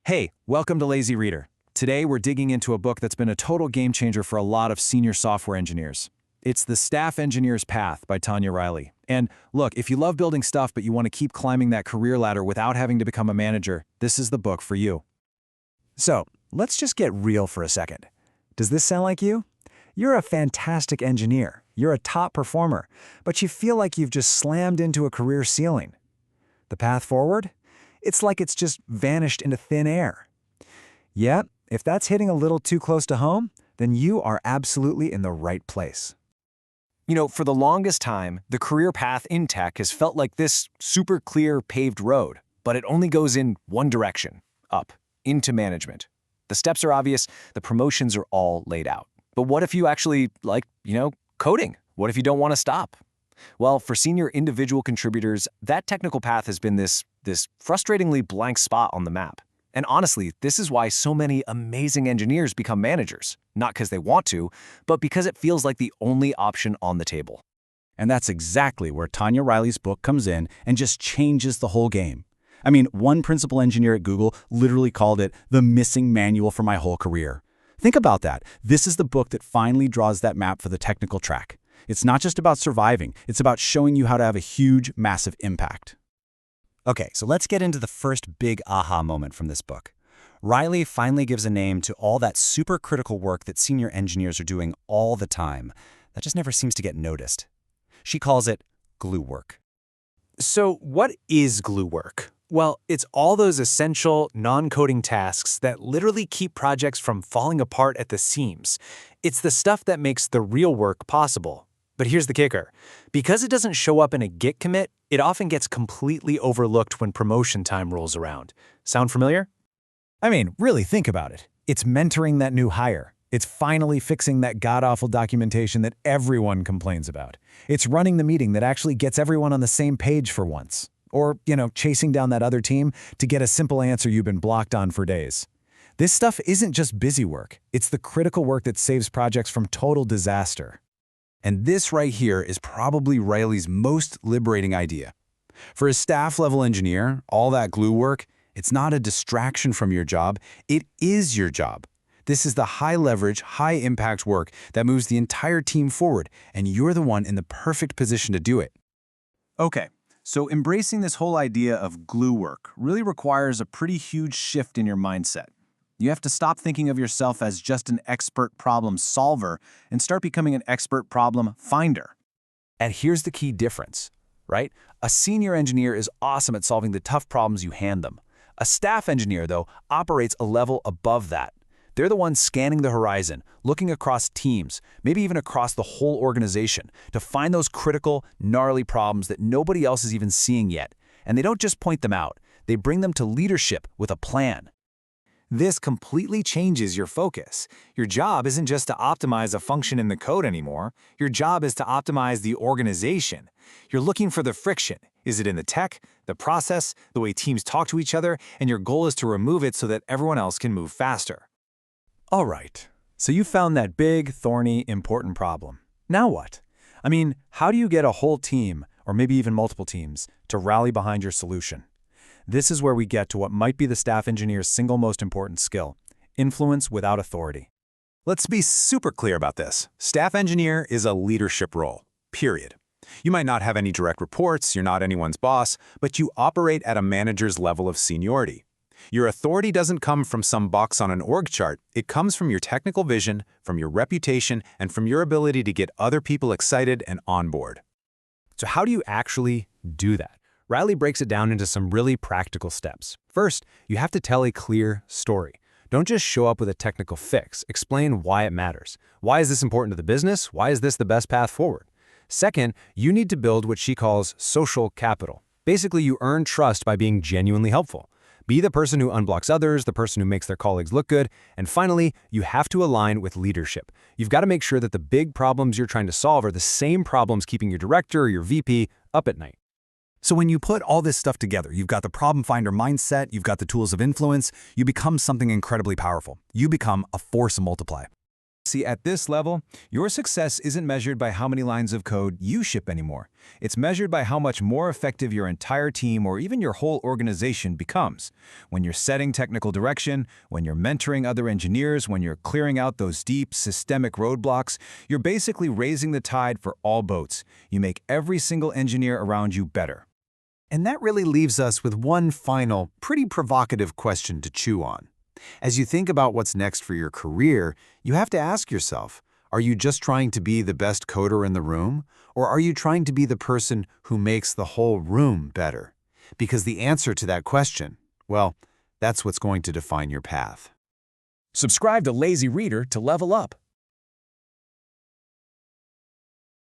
Hey, welcome to Lazy Reader. Today we're digging into a book that's been a total game changer for a lot of senior software engineers. It's The Staff Engineer's Path by Tanya Reilly. And look, if you love building stuff but you want to keep climbing that career ladder without having to become a manager, this is the book for you. So, let's just get real for a second. Does this sound like you? You're a fantastic engineer, you're a top performer, but you feel like you've just slammed into a career ceiling. The path forward? It's like it's just vanished into thin air. Yep, if that's hitting a little too close to home, then you are absolutely in the right place. You know, for the longest time, the career path in tech has felt like this super clear paved road, but it only goes in one direction, up, into management. The steps are obvious, the promotions are all laid out. But what if you actually like, coding? What if you don't want to stop? Well, for senior individual contributors, that technical path has been this frustratingly blank spot on the map. And honestly, this is why so many amazing engineers become managers. Not because they want to, but because it feels like the only option on the table. And that's exactly where Tanya Reilly's book comes in and just changes the whole game. I mean, one principal engineer at Google literally called it the missing manual for my whole career. Think about that. This is the book that finally draws that map for the technical track. It's not just about surviving, it's about showing you how to have a huge, massive impact. Okay, so let's get into the first big aha moment from this book. Reilly finally gives a name to all that super critical work that senior engineers are doing all the time that just never seems to get noticed. She calls it glue work. So what is glue work? Well, it's all those essential, non-coding tasks that literally keep projects from falling apart at the seams. It's the stuff that makes the real work possible. But here's the kicker. Because it doesn't show up in a Git commit, it often gets completely overlooked when promotion time rolls around. Sound familiar? I mean, really think about it. It's mentoring that new hire. It's finally fixing that god-awful documentation that everyone complains about. It's running the meeting that actually gets everyone on the same page for once. Or, chasing down that other team to get a simple answer you've been blocked on for days. This stuff isn't just busy work. It's the critical work that saves projects from total disaster. And this right here is probably Reilly's most liberating idea. For a staff-level engineer, all that glue work, it's not a distraction from your job, it is your job. This is the high-leverage, high-impact work that moves the entire team forward, and you're the one in the perfect position to do it. Okay, so embracing this whole idea of glue work really requires a pretty huge shift in your mindset. You have to stop thinking of yourself as just an expert problem solver and start becoming an expert problem finder. And here's the key difference, right? A senior engineer is awesome at solving the tough problems you hand them. A staff engineer, though, operates a level above that. They're the ones scanning the horizon, looking across teams, maybe even across the whole organization, to find those critical, gnarly problems that nobody else is even seeing yet. And they don't just point them out, they bring them to leadership with a plan. This completely changes your focus. Your job isn't just to optimize a function in the code anymore. Your job is to optimize the organization. You're looking for the friction. Is it in the tech, the process, the way teams talk to each other? And your goal is to remove it so that everyone else can move faster. All right, so you found that big, thorny, important problem. Now what? I mean, how do you get a whole team, or maybe even multiple teams, to rally behind your solution? This is where we get to what might be the staff engineer's single most important skill: influence without authority. Let's be super clear about this. Staff engineer is a leadership role, period. You might not have any direct reports, you're not anyone's boss, but you operate at a manager's level of seniority. Your authority doesn't come from some box on an org chart. It comes from your technical vision, from your reputation, and from your ability to get other people excited and on board. So how do you actually do that? Reilly breaks it down into some really practical steps. First, you have to tell a clear story. Don't just show up with a technical fix. Explain why it matters. Why is this important to the business? Why is this the best path forward? Second, you need to build what she calls social capital. Basically, you earn trust by being genuinely helpful. Be the person who unblocks others, the person who makes their colleagues look good. And finally, you have to align with leadership. You've got to make sure that the big problems you're trying to solve are the same problems keeping your director or your VP up at night. So when you put all this stuff together, you've got the problem finder mindset, you've got the tools of influence, you become something incredibly powerful. You become a force to multiply. See, at this level, your success isn't measured by how many lines of code you ship anymore. It's measured by how much more effective your entire team or even your whole organization becomes. When you're setting technical direction, when you're mentoring other engineers, when you're clearing out those deep, systemic roadblocks, you're basically raising the tide for all boats. You make every single engineer around you better. And that really leaves us with one final, pretty provocative question to chew on. As you think about what's next for your career, you have to ask yourself, are you just trying to be the best coder in the room, or are you trying to be the person who makes the whole room better? Because the answer to that question, well, that's what's going to define your path. Subscribe to Lazy Reader to level up.